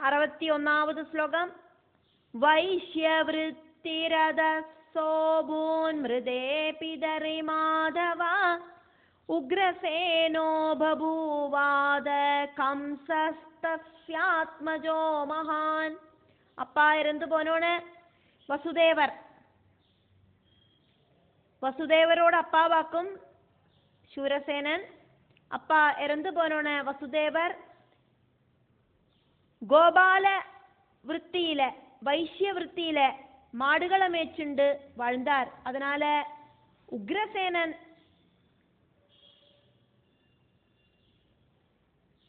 61ാമത് ശ്ലോകം. വൈശ്യവൃത്തിരഥസോഭൂന്മൃതേ പിതറി മാധവ ഉഗ്രസേനോ ബഭൂവാദ കംസസ്തസ്യാത്മജോ മഹാൻ. அப்பா இறந்து போனோன்னு വസുദേവരോട് അപ്പാവാക്കും ശൂരസേനൻ. அப்பா இறந்து போனோன்னு വസുദേവർ ഗോപാല വൃത്തിയിലെ வைஷ்யவൃத்தியில மாடுகளை மேய்ச்சுண்டு வாழ்ந்தார். அதனால உக்ரசேனன்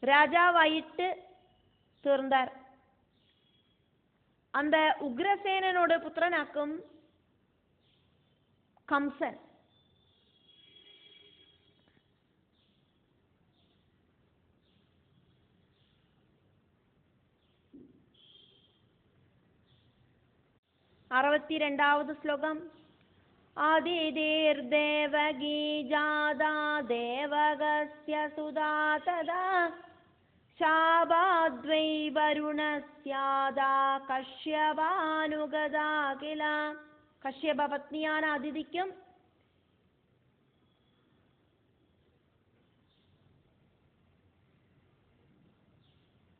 ராஜாவாயிட்டு தீர்ந்தார். அந்த உக்ரசேனனோட புத்திரனாக்கும் கம்சன். അറുപത്തിരണ്ടാമത് ശ്ലോകം. ആദിതീർദേവകീ ജാതാ ദേവകസ്യ സുതാ തദാ ശാപാദ്വൈ വരുണസ്യാദാ കശ്യപാനുഗതാ കില. കശ്യപ പത്നിയാണ് അതിഥിക്കും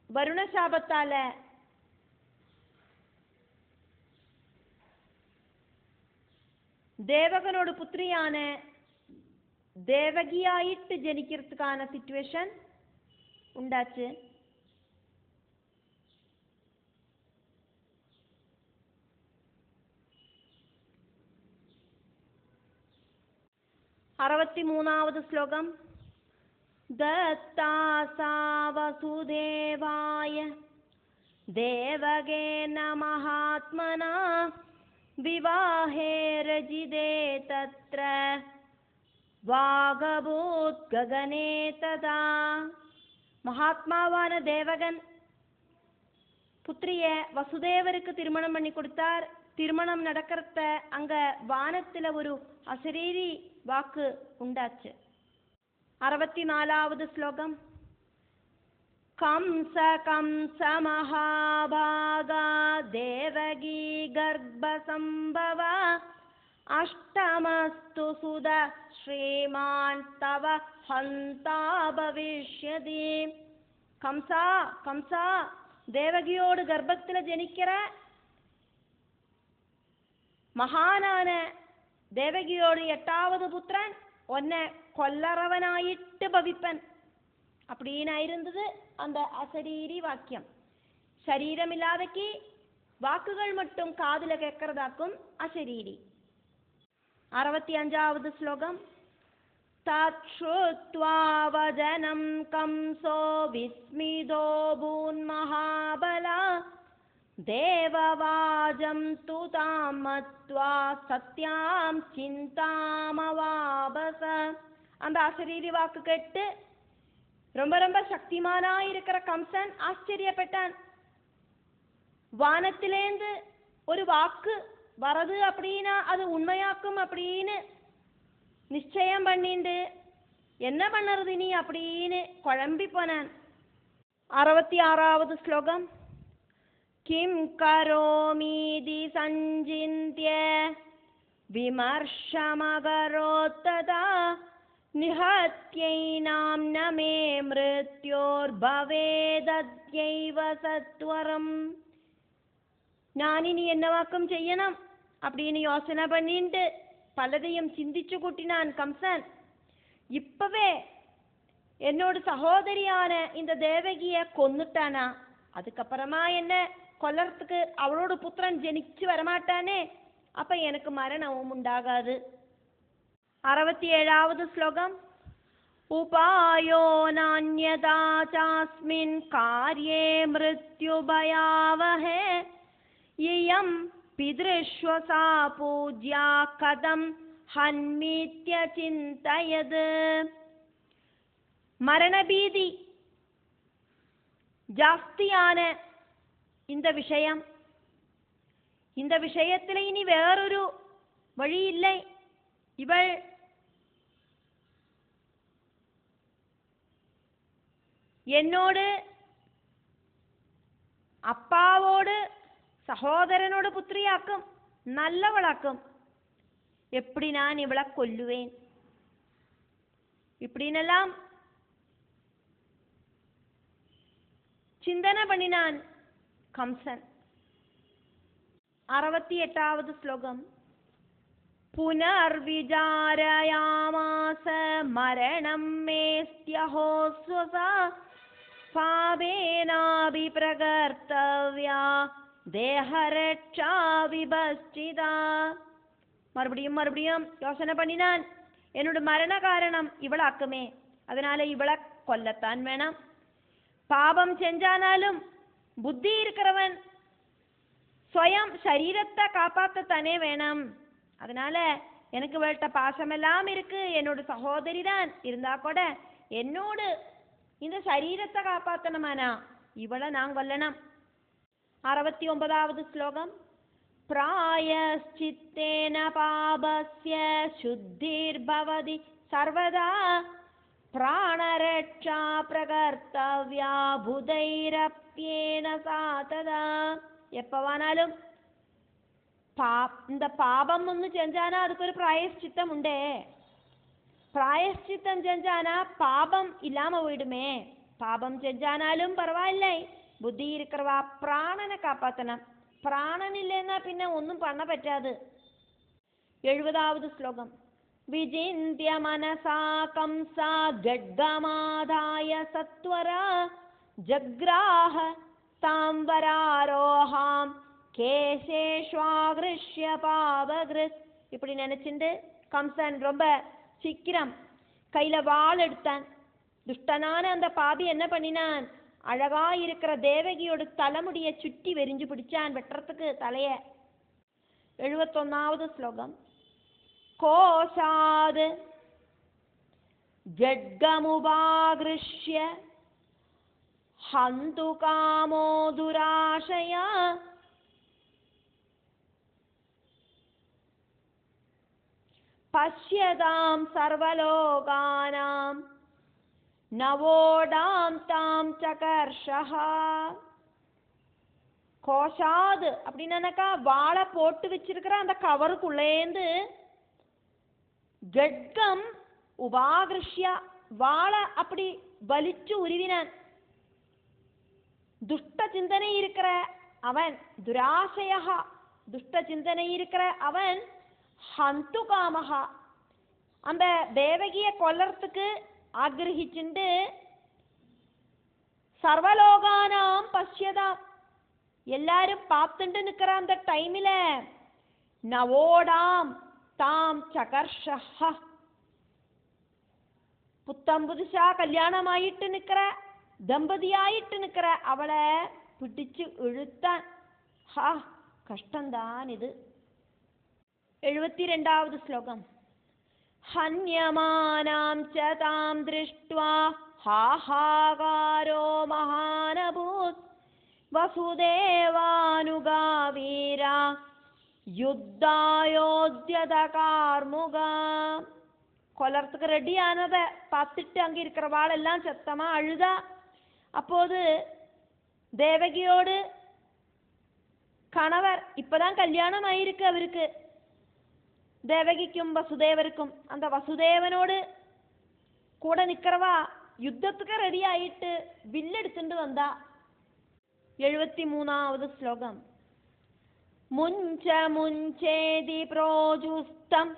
വരുണശാപത്താല് தேவகனோட புத்திரியான தேவகியாயிட்டு ஜனிக்கிறதுக்கான சிச்சுவேஷன் உண்டாச்சு. അറുപത്തിമൂന്നാമത് ശ്ലോകം. ദത്താസാ വസുദേവായ ദേവകേന മഹാത്മനാ വിവാഹേ രജിതേ തത്ര വാഗഭൂത് ഗഗനേ തഥാ. மகாத்மாவான தேவகன் புத்திரிய வசுதேவருக்கு திருமணம் பண்ணி கொடுத்தார். திருமணம் நடக்கிறத அங்க வானத்துல ஒரு அசரீரி வாக்கு உண்டாச்சு. 64வது ஸ்லோகம். கம்ச கம்ச மகாபாகா தேவகி கர்ப்பசம்பவ அஷ்டமஸ்து சுத ஸ்ரீமான் தவ ஹந்தா பவிஷ்யதி. கம்சா கம்சா தேவகியோடு கர்ப்பத்துல ஜனிக்கிற மகானான தேவகியோடு 8வது புத்திரன் ஒன்னை கொல்லறவனாயிட்டு பவிப்பன் அப்படின்னு இருந்தது அந்த அசரீரி வாக்கியம். சரீரம் இல்லாதக்கு வாக்குகள் மட்டும் காதுல கேட்கறதாக்கும் அசரீரி. 65வது ஸ்லோகம். தத்ருத்வா வதனம் கம்சோ விஸ்மிதோ பூன்மஹாபலா தேவவாஜம் துதாம் மத்வா சத்யாம் சிந்தாமவாபச. அந்த அசரீரி வாக்கு கேட்டு ரொம்ப ரொம்ப சக்திமானா இருக்கிற கம்சன் ஆச்சரியப்பட்டான். வானத்திலேந்து ஒரு வாக்கு வரது அப்படின்னா அது உண்மையாக்கும் அப்படின்னு நிச்சயம் பண்ணிண்டு என்ன பண்ணறது நீ அப்படின்னு குழம்பி போனான். 66வது ஸ்லோகம். கிம் கரோமீதி சஞ்சிந்திய விமர்ஷமகரோத்ததா நிஹத்யைனாம் நமே மிருத்யோர் பவேதத்யைவ சத்வரம். நான் இனி என்னவாக்கம் செய்யணும் அப்படின்னு யோசனை பண்ணிட்டு பலதையும் சிந்திச்சு கூட்டினான் கம்சன். இப்பவே என்னோட சகோதரியான இந்த தேவகிய கொன்னுட்டானா, அதுக்கப்புறமா என்ன கொல்லறதுக்கு அவளோட புத்திரன் ஜனிச்சு வரமாட்டானே, அப்ப எனக்கு மரணமும் உண்டாகாது. 67வது ஸ்லோகம். உபாயோ நான்யதா சாஸ்மின் கார்யே மிருத்யு பயாவஹே இயம் பித்ருஷ்வசா பூஜ்யா கதம் ஹன்மித்ய சிந்தயது. மரணபீதி ஜாஸ்தியான இந்த விஷயம், இந்த விஷயத்தில் இனி வேறொரு வழி இல்லை. இவள் என்னோடு അപ്പാവോട് സഹോദരനോട് പുത്രിയാക്കും, നല്ലവളാക്കും. എപ്പടി ഞാൻ ഇവളെ കൊല്ലുവേൻ ഇപ്പടിനെല്ലാം ചിന്തന പണിനാൻ കംസൻ. 68ാவது ശ്ലോകം. പുനർവിചാരയാമാസ മരണം മേസ്ത്യഹോ സ്വസാ പാപേനാഭി പ്രകർത്തവ്യാ ദേഹരക്ഷാ വിഭശ്ചിത. മറുപടിയും യോസന പണിനാൻ, എന്നോട് മരണകാരണം ഇവളാക്കുമേ, அதனால இவளை கொல்லத்தான் வேணாம். பாபம் செஞ்சானாலும் புத்தி இருக்கிறவன் ஸ்வயம் சரீரத்தை காப்பாற்றத்தானே வேணும். அதனால எனக்கு இவள்கிட்ட பாசமெல்லாம் இருக்கு, என்னோட சகோதரி தான் இருந்தா கூட என்னோடு இந்த சரீரத்தை காப்பாற்றணுமானா இவளை நான் கொல்லணும். 69வது ஸ்லோகம். പ്രായശ്ചിത്തേന പാപസ്യ ശുദ്ധിർഭവതി സർവദാ പ്രാണരക്ഷാ പ്രകർത്തവ്യാ ഭൂതൈരപ്യേന സാതദാ. எப்பவானாலும் இந்த பாபம் ஒன்று செஞ்சானா அதுக்கு ஒரு பிராயஷ்சித்தம் உண்டே. பிராயஷ்சித்தம் செஞ்சானா பாபம் இல்லாம போயிடுமே. பாபம் செஞ்சானாலும் பரவாயில்லை, புத்தி இருக்கிறவா பிராணனை காப்பாத்தணும். പ്രാണൻ ഇല്ലെന്നാ പിന്നെ ഒന്നും പണ പറ്റാതെ. 70ാவது ശ്ലോകം. വിചിന്ത്യ മനസാ കംസ ഗഡ്ഗമാദായ സത്വര ജഗ്രാഹ താംബരാരോഹാം കേശേഷ്വാഗൃഷ്യ പാവകൃത്. இப்படி நினைச்சிட்டு கம்சன் ரொம்ப சீக்கிரம் கையில வாள் எடுத்தான். துஷ்டனான அந்த பாபி என்ன பண்ணினான், அழகா இருக்கிற தேவகியோட தலைமுடிய சுற்றி வெறிஞ்சு பிடிச்சான், வெட்டுறதுக்கு தலைய. 71ாவது ஸ்லோகம். கோஷாத் ஜட்கமுபாகிருஷ்ய ஹந்து காமோ துராஷயா பஷ்யதாம் சர்வலோகானாம் நவோடாம் தாம் சகர்ஷஹா. கோஷாது அப்படின்னாக்கா வாழை போட்டு வச்சிருக்கிற அந்த கவருக்குள்ளேந்து ஜட்கம் உபாகிருஷ்யா வாழை அப்படி வலிச்சு உருவினான். துஷ்ட சிந்தனை இருக்கிற அவன் துராசயா, துஷ்ட சிந்தனை இருக்கிற அவன் ஹந்து காமஹா, அந்த தேவகிய கொல்லறதுக்கு ஆகிரகிச்சுண்டு சர்வலோகானாம் பஷ்யதா எல்லாரும் பார்த்துட்டு நிக்கிற அந்த டைமில நவோடாம் தாம் சகர்ஷஹ, புத்தம் புதுசா கல்யாணமாயிட்டு நிக்கிற தம்பதியாயிட்டு நிக்கிற அவளை பிடிச்சு இழுத்தான். ஹா, கஷ்டம்தான் இது. 72வது ஸ்லோகம். ஹன்யமானாம் ச தாம் திருஷ்ட்வா ஹாஹாகாரோ மகானபூத் வசுதேவானுகா வீரா யுத்தாயோத்யத கார்முகா. கொல்லறதுக்கு ரெடியானதை பார்த்துட்டு அங்க இருக்கிறவாளெல்லாம் சத்தமா அழுதா. அப்போது தேவகியோடு கணவர் இப்பதான் கல்யாணம் ஆயிருக்கு அவருக்கு, தேவகிக்கும் வசுதேவருக்கும். அந்த வசுதேவனோடு கூட நிக்கிறவா யுத்தத்துக்கு ரெடி ஆயிட்டு வில்லெடுத்துட்டு வந்தா. 73வது ஸ்லோகம். முஞ்ச முஞ்சேதி ப்ரோஜுஸ்தம்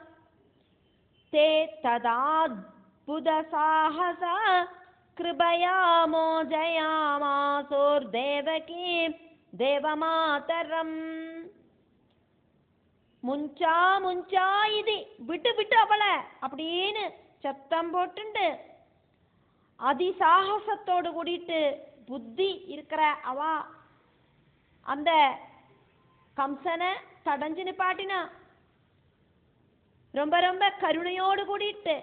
தே ததாத்புத சாஹச கிருபயா மோஜயாமாசோர் தேவகி தேவமாதரம். முஞ்சா முஞ்சா இது விட்டு விட்டு அவளை அப்படின்னு சத்தம் போட்டுண்டு அதிசாகசத்தோடு கூடிட்டு புத்தி இருக்கிற அவ அந்த கம்சனை தடஞ்சு நிப்பாட்டினா. ரொம்ப ரொம்ப கருணையோடு கூடிட்டு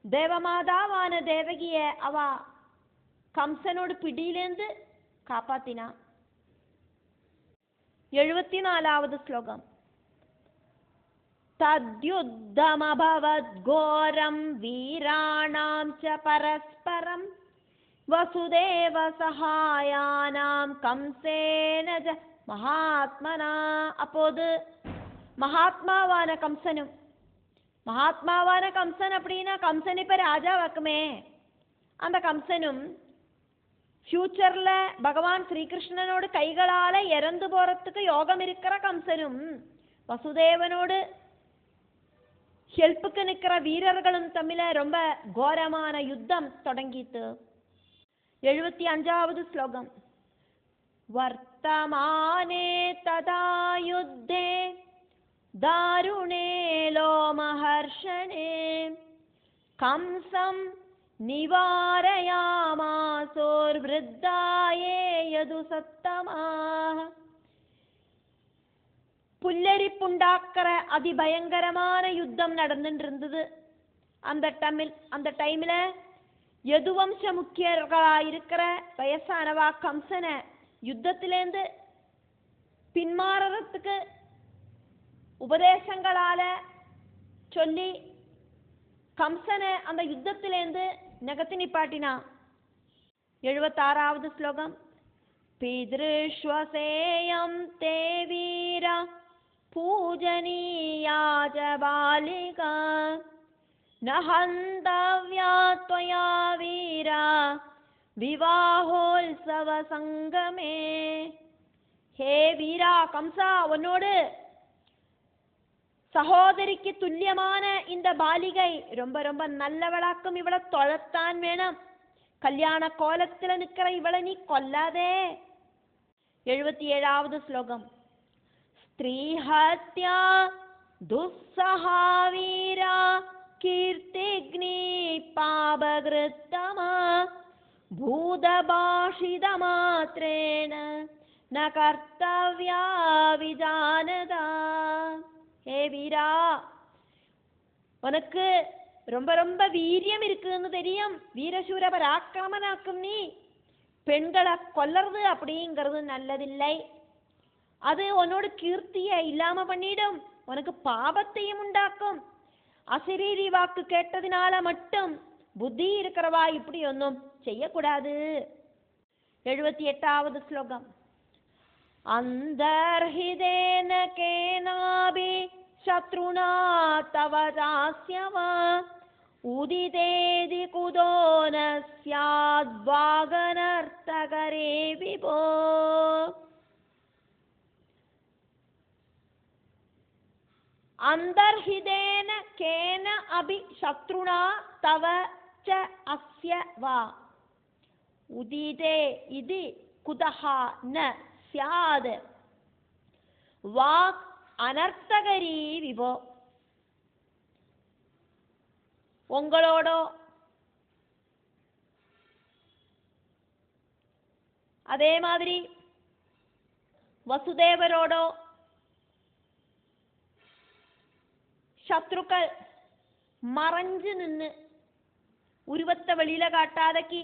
தேவமாதாவான தேவகிய அவ கம்சனோடு பிடியிலேந்து காப்பாத்தினா. 74வது ஸ்லோகம். தத்யுத்தமபவத் கோரம் வீராணாம் ச பரஸ்பரம் വസുദേവ സഹായാനാം കംസേന ജ മഹാത്മനാ. அப்போ மகாத்மாவான கம்சனும், மகாத்மாவான கம்சன் அப்படின்னா கம்சன் இப்ப ராஜாவாக்குமே, அந்த கம்சனும் ஃபியூச்சர்ல பகவான் ஸ்ரீகிருஷ்ணனோடு கைகளால இறந்து போறதுக்கு யோகம் இருக்கிற கம்சனும் வசுதேவனோடு ஹெல்ப்புக்கு நிற்கிற வீரர்களும் தம்மில ரொம்ப கோரமான யுத்தம் தொடங்கிட்டு. 75வது ஸ்லோகம். வர்த்தமானே ததா யுத்தே தாருணே லோமஹர்ஷணே கம்சம் நிவாரயாமாசோர்விருத்தாயே யது சத்தமாக. புல்லரிப்புண்டாக்கிற அதிபயங்கரமான யுத்தம் நடந்துட்டு இருந்தது. அந்த டைம்ல யதுவம்ச முக்கியர்களா இருக்கிற வயசானவா கம்சனை யுத்தத்திலேருந்து பின்மாறத்துக்கு உபதேசங்களால சொல்லி கம்சனை அந்த யுத்தத்திலேருந்து நகர்த்தி நிப்பாட்டினா. 76வது ஸ்லோகம். பித்ருஷ்வசேயம் தே வீரா பூஜனீயா ச பாலிகா நஹந்தவ்யா த்வயா வீரா விவாஹோத்சவ சங்கமே. ஹே வீரா கம்சா, உன்னோடு சகோதரிக்கு துல்லியமான இந்த பாலிகை ரொம்ப ரொம்ப நல்லவளாக்கும், இவளை தொழத்தான் வேணும். கல்யாண கோலத்துல நிக்கிற இவளை நீ கொல்லாதே. 77வது ஸ்லோகம். ஸ்திரீஹத்யா துஸ்ஸஹா வீரா கீர்த்திக்னி பாபகிருத்தமா பூதபாஷிதமாத்ரேண ந கர்த்தவ்யா விஜானதா. ஹே வீரா, உனக்கு ரொம்ப ரொம்ப வீரியம் இருக்குன்னு தெரியும், வீரசூர பராக்கிரமனாக்கும். நீ பெண்களை கொல்லறது அப்படிங்கிறது நல்லதில்லை. அது உன்னோட கீர்த்தியை இல்லாம பண்ணிடும், உனக்கு பாபத்தையும் உண்டாக்கும். அசரீரி வாக்கு கேட்டதினால மட்டும் புத்தி இருக்கிறவா இப்படி ஒன்றும் செய்யக்கூடாது. 78வது ஸ்லோகம். அந்தர்ஹிதேன கேனாபி சத்ருணா தவ தாஸ்யவா உதிதேதி குதோ ந ஸ்யாத் வாகனர்த்தகரே விபோ. அந்தர்ஹிதேன கேன அபி சத்ருணா தவ ச அஸ்ய வா உதிதே இதி குதஹா ந ஸ்யாத் வாக் அனர்த்தகரி விபோ. உங்களோடோ அதே மாதிரி வசுதேவரோடோ சத்ருக்கள் மறைஞ்சு நின்று உருவத்தை வெளியில காட்டாதக்கு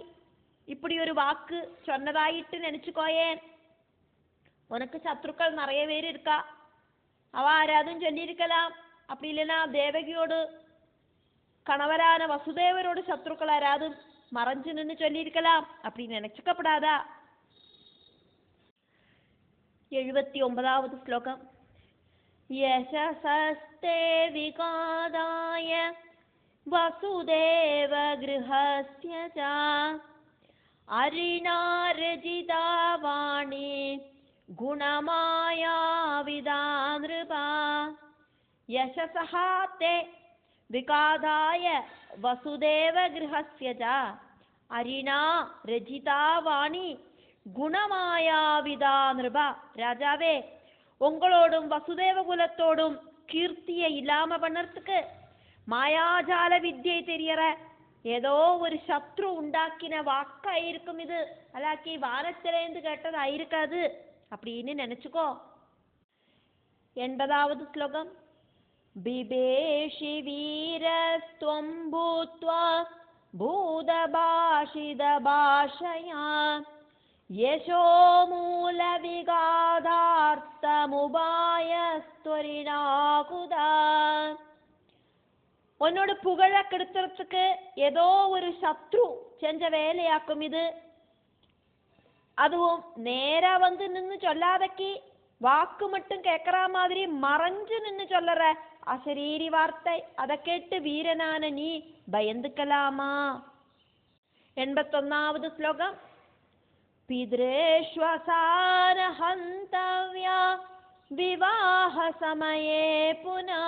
இப்படி ஒரு வாக்கு சொன்னதாயிட்டு நினைச்சுக்கோயேன். உனக்கு சத்ருக்கள் நிறைய பேர் இருக்கா, அவ ஆராதும் சொல்லியிருக்கலாம். அப்படி இல்லைன்னா தேவகியோடு கணவரான வசுதேவரோடு சத்ருக்கள் ஆராதும் மறைஞ்சு நின்று சொல்லியிருக்கலாம். அப்படி நினைச்சுக்கப்படாதா. 79வது ஸ்லோகம். யசசஸ்தே விகாதாய வசுதேவ கிருஹஸ்ய ச அரிணாரஜிதா வாணி குணமாயா விதான்ருபா. யசசஹா தே விகாதாய வசுதேவ கிருஹஸ்ய ச அரிணா ரஜிதா வாணி குணமாயாவிதா நிருபா. ராஜாவே, உங்களோடும் வசுதேவ குலத்தோடும் கீர்த்தியை இல்லாம பண்ணறதுக்கு மாயாஜால வித்யை தெரியற ஏதோ ஒரு சத்ரு உண்டாக்கின வாக்காயிருக்கும். இது அல்லாக்கி வானத்திலேந்து கேட்டது ஆயிருக்காது அப்படின்னு நினைச்சுக்கோ. 80வது ஸ்லோகம். பிபேஷி வீரஸ்த்வம் பூத்வா பூதபாஷித பாஷயா யசோ மூல விகாதார்த்தமுபாயஸ்துரிணாகுதா. உன்னோட புகழ கெடுத்துறதுக்கு ஏதோ ஒரு சத்ரு செஞ்ச வேலையாக்கும் இது. அதுவும் நேரா வந்து நின்று சொல்லாதக்கி வாக்கு மட்டும் கேட்கற மாதிரி மறைஞ்சு நின்று சொல்லற அசரீரி வார்த்தை, அதை கேட்டு வீரனான நீ பயந்துக்கலாமா? 81வது ஸ்லோகம். பித்ரேஷ்வசான ஹந்தவ்யா விவாஹ சமயே புனः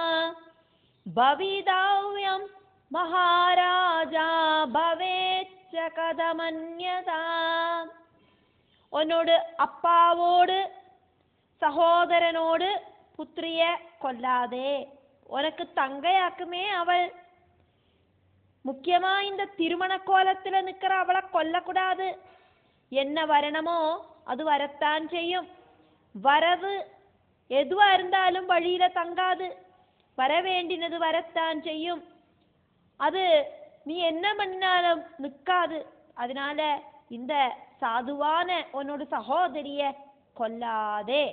பவிதவ்யம் மகாராஜா பவேச்ச கதமன்யதா. உன்னோடு அப்பாவோடு சகோதரனோடு புத்திரிய கொல்லாதே, உனக்கு தங்கையாக்குமே அவள். முக்கியமா இந்த திருமண கோலத்துல நிக்கிற அவளை கொல்லக்கூடாது. என்ன வரணுமோ அது வரத்தான் செய்யும். வரவு எதுவா இருந்தாலும் வழியில தங்காது, வர வேண்டினது வரத்தான் செய்யும். அது நீ என்ன பண்ணாலும் நிற்காது. அதனால இந்த சாதுவான உன்னோட சகோதரிய கொல்லாதே.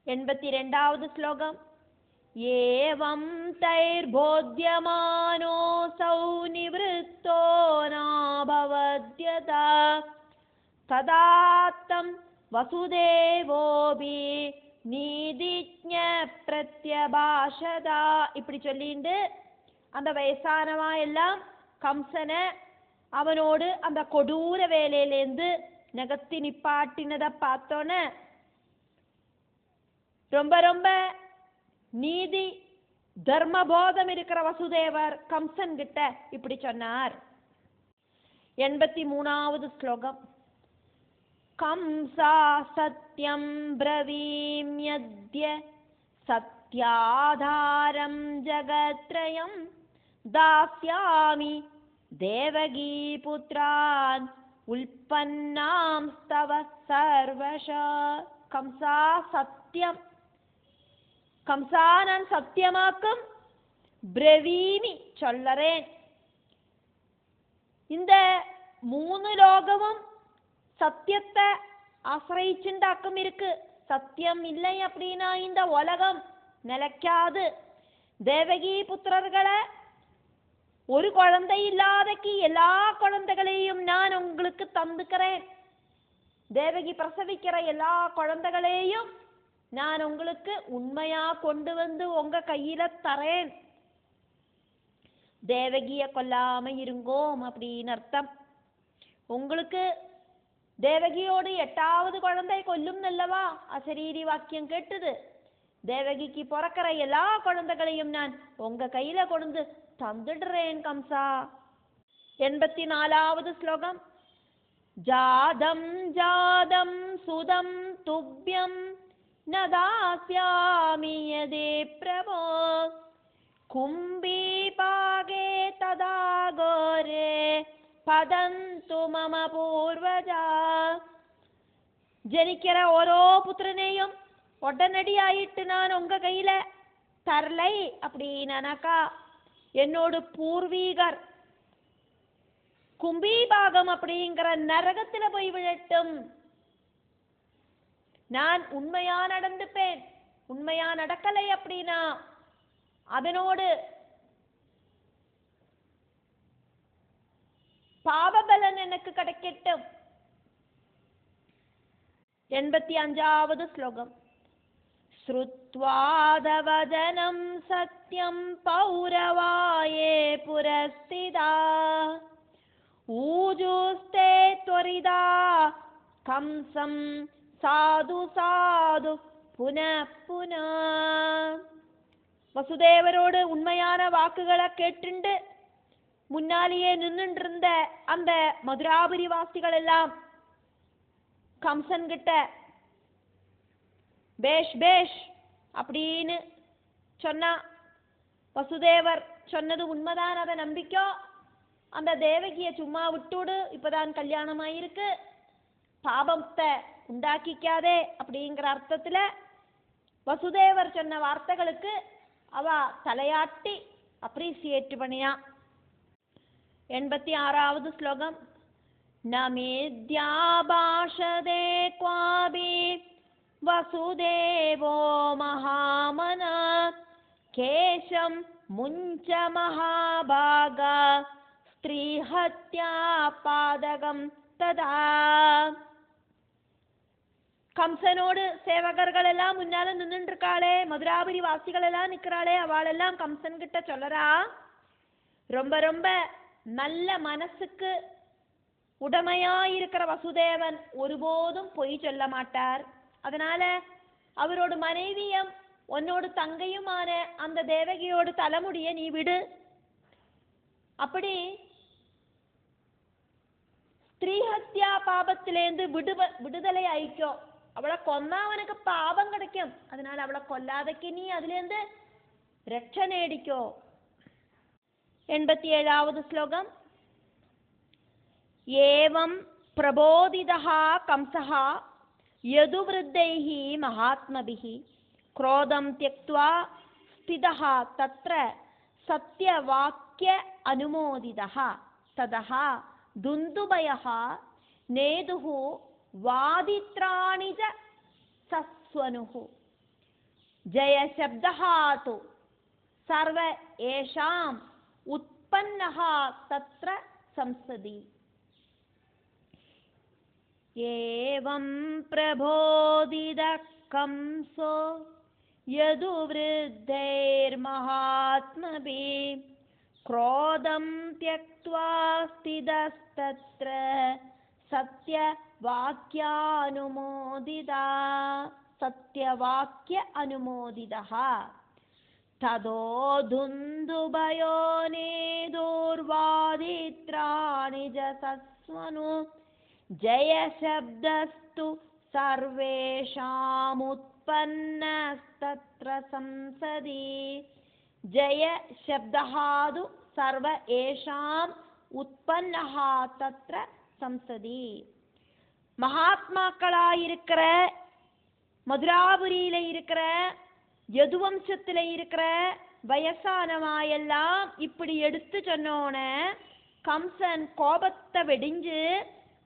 82வது ஸ்லோகம். ஏவம் தைர்போத்யமானோசௌ நிவ்ருத்தோ நாபவத்யதா ததாத்தம் வசுதேவோபி நீதிஜ்ஞ பிரத்யபாஷதா. இப்படி சொல்லிண்டு அந்த வயசானவா எல்லாம் கம்சனை அவனோடு அந்த கொடூர வேலையிலேருந்து நகர்த்தி நிப்பாட்டினதை பார்த்தோன்னே ரொம்ப ரொம்ப நீதி தர்மபோதம் இருக்கிற வசுதேவர் கம்சன் கிட்ட இப்படி சொன்னார். 83வது ஸ்லோகம். கம்சா சத்யம் ப்ரவீம்யத்ய சத்யாதாரம் ஜகத்ரயம் தாஸ்யாமி தேவகீ புத்ரான் உல்பன்னாம் ஸ்தவ சர்வஷா. கம்சா சத்தியம், கம்சா நான் சத்தியமாக்கும், பிரவீமி சொல்லறேன். இந்த 3 லோகமும் சத்தியத்தை ஆசிரிச்சுண்டாக்கும் இருக்கு. சத்தியம் இல்லை அப்படின்னா இந்த உலகம் நிலைக்காது. தேவகி புத்திரர்களை ஒரு குழந்தை இல்லாதக்கு எல்லா குழந்தைகளையும் நான் உங்களுக்கு தந்துக்கிறேன். தேவகி பிரசவிக்கிற எல்லா குழந்தைகளையும் நான் உங்களுக்கு உண்மையா கொண்டு வந்து உங்க கையில தரேன். தேவகிய கொல்லாம இருங்கோம் அப்படின்னு அர்த்தம். உங்களுக்கு தேவகியோடு 8வது குழந்தை கொல்லும் நல்லவா அசரீரி வாக்கியம் கேட்டுது. தேவகிக்கு பிறக்கிற எல்லா குழந்தைகளையும் நான் உங்க கையில கொண்டு தந்துடுறேன் கம்சா. 84வது ஸ்லோகம். ஜாதம் ஜாதம் சுதம் துப்யம் நதாஸ்யாமி யதே பிரபோ கும்பீபாகே ததா கோரே பதந்து மம பூர்வஜா. ஜனிக்கிற ஓரோ புத்திரனையும் உடனடியாயிட்டு நான் உங்க கையில தரலை அப்படின்னாக்கா என்னோட பூர்வீகர் கும்பீபாகம் அப்படிங்கிற நரகத்துல போய் விழட்டும். நான் உண்மையா நடந்துப்பேன். உண்மையா நடக்கலை அப்படின்னா அதனோடு பாபபலன் எனக்கு கிடைக்கட்டும். 85வது ஸ்லோகம். ஸ்ருத்வாதவதனம் சத்யம் பௌரவாயே புரஸ்திதா ஊஜுஸ்தே த்வரிதா கம்சம் சாது சாது புனః புனः. வசுதேவரோடு உண்மையான வாக்குகளை கேட்டுண்டு முன்னாலேயே நின்றுட்டு இருந்த அந்த மதுராபுரி வாசிகள் எல்லாம் கம்சன் கிட்ட பேஷ் பேஷ் அப்படின்னு சொன்னா. வசுதேவர் சொன்னது உண்மைதான், அதை நம்பிக்கோ. அந்த தேவகிய சும்மா விட்டுடு, இப்பதான் கல்யாணம் ஆயிருக்கு, பாபத்தை உண்டாக்கிக்காதே அப்படிங்கிற அர்த்தத்துல வசுதேவர் சொன்ன வார்த்தைகளுக்கு அவ தலையாட்டி அப்ரிசியேட் பண்ணினா. 86வது ஸ்லோகம். நமேத்யாபாஷதே க்வாபி வசுதேவோ மகாமனா கேசம் முஞ்ச மகாபாகா ஸ்திரீஹத்யா பாதகம் ததா. கம்சனோடு சேவகர்கள் எல்லாம் முன்னால நின்றுட்டு இருக்காளே, மதுராபுரி வாசிகள் எல்லாம் நிக்கிறாளே, அவளெல்லாம் கம்சன் கிட்ட சொல்லறா, ரொம்ப ரொம்ப நல்ல மனசுக்கு உடமையாயிருக்கிற வசுதேவன் ஒருபோதும் பொய் சொல்ல மாட்டார். அதனால அவரோட மனைவியும் உன்னோட தங்கையுமான அந்த தேவகியோட தலைமுடிய நீ விடு. அப்படி ஸ்திரீஹத்யா பாபத்திலேருந்து விடுதலை ஆயிக்கோ. அவளை கொன்னா அவனுக்கு பாபம் கிடைக்கும். அதனால அவளை கொல்லாதக்கு நீ அதிலேருந்து രക്ഷ നേടിക്കോ. 87வது ശ്ലോകം. ഏവം പ്രബോധിതഃ കംസഃ യദുവൃദ്ധൈഃ മഹാത്മഭിഃ ക്രോധം ത്യക്ത്വാ സ്ഥിതഃ തത്ര സത്യവാക്യ അനുമോദിതഃ തതഃ ദുന്ദുഭയഃ നേതുഃ വാദിത്രാണി ച സസ്വനുഃ ജയശബ്ദഃ തു സർവ യേഷാം ഉത്പന്നഃ തത്ര സംസദി. ഏവം പ്രബോധിതഃ കംസോ യദുവൃദ്ധൈർമഹാത്മഭിഃ ക്രോധം ത്യക്ത്വാ സ്ഥിതസ്തത്ര സത്യവാക്യ അനുമോദിതഃ തതോ ദുന്ദുഭയോ നേദുർവാദിത്രാണി ച സസ്വനു ജയശബ്ദസ്തു സർവേഷാമുത്പന്നസ്തത്ര സംസദി. ജയശബ്ദഃ തു സർവ യേഷാം ഉത്പന്നഃ തത്ര സംസദി. மகாத்மாக்களாயிருக்கிற மதுராபுரியில இருக்கிற யதுவம்சத்துல இருக்கிற வயசானவாயெல்லாம் இப்படி எடுத்து சொன்னோன கம்சன் கோபத்தை வெடிஞ்சு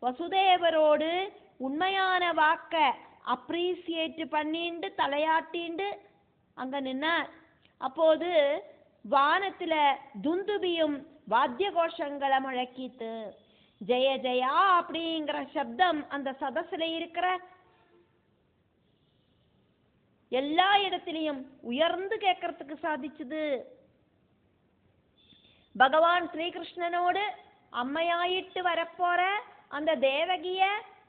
வசுதேவரோடு உண்மையான வாக்க அப்ரீசியேட் பண்ணிண்டு தலையாட்டிண்டு அங்க நின்னார். அப்போது வானத்துல துந்துபியும் வாத்திய கோஷங்களை முழக்கித்து ஜெய ஜெயா அப்படிங்கிற சப்தம் அந்த சதசுல இருக்கிற எல்லா இடத்திலையும் உயர்ந்து கேட்கறதுக்கு சாதிச்சுது. பகவான் ஸ்ரீகிருஷ்ணனோடு அம்மையாயிட்டு வரப்போற அந்த தேவகிய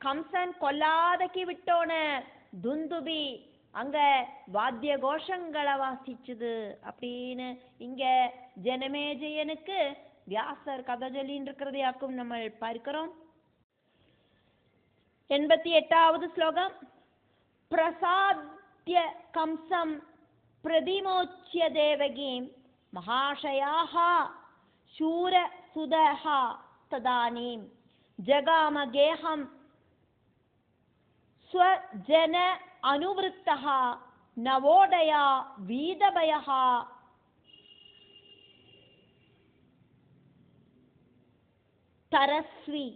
கம்சன் கொல்லாதக்கி விட்டோன துந்துபி அங்க வாத்திய கோஷங்களை வாசிச்சுது அப்படின்னு இங்க ஜனமேஜயனுக்கு வியாசர் கதை சொல்லின்னு இருக்கிறதையாக்கும் நம்ம பார்க்கிறோம். 88வது ஸ்லோகம். பிரசாத்ய கம்சம் பிரதிமோச்ய தேவகீம் மகாஷயாஹ சூரசுதஹ ததானீம் ஜகாம கேஹம் ஸ்வஜன அனுவృத்தஹ நவோடயா வீதபயஹ तरस्वी.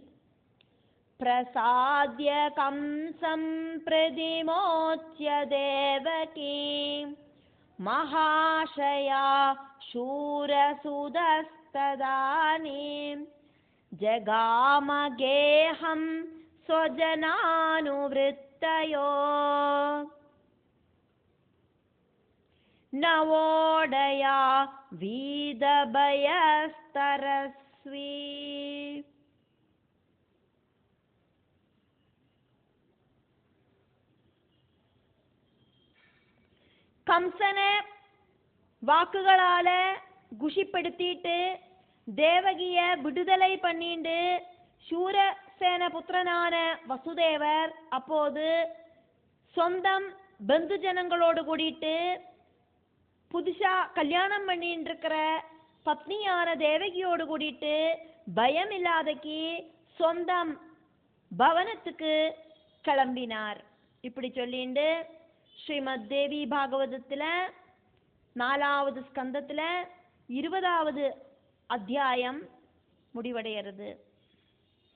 प्रसाद्य कंसं प्रतिमोच्य देवकीं महाशया शूरसुदस्तदानीं जगाम गेहं स्वजनानुवृत्तयो नवोदया वीदभयस्तरस्वी. கம்சனை வாக்குகளால குஷிப்படுத்திட்டு தேவகிய விடுதலை பண்ணிண்டு சூரசேன புத்திரனான வசுதேவர் அப்போது சொந்தம் பந்து ஜனங்களோடு கூடிட்டு புதுசா கல்யாணம் பண்ணிட்டு இருக்கிற பத்னியான தேவகியோடு கூடிட்டு பயம் இல்லாதக்கி சொந்தம் பவனத்துக்கு கிளம்பினார். இப்படி சொல்லிண்டு ஸ்ரீமத் தேவி பாகவதத்துல 4வது ஸ்கந்தத்துல 20வது அத்தியாயம் முடிவடைகிறது.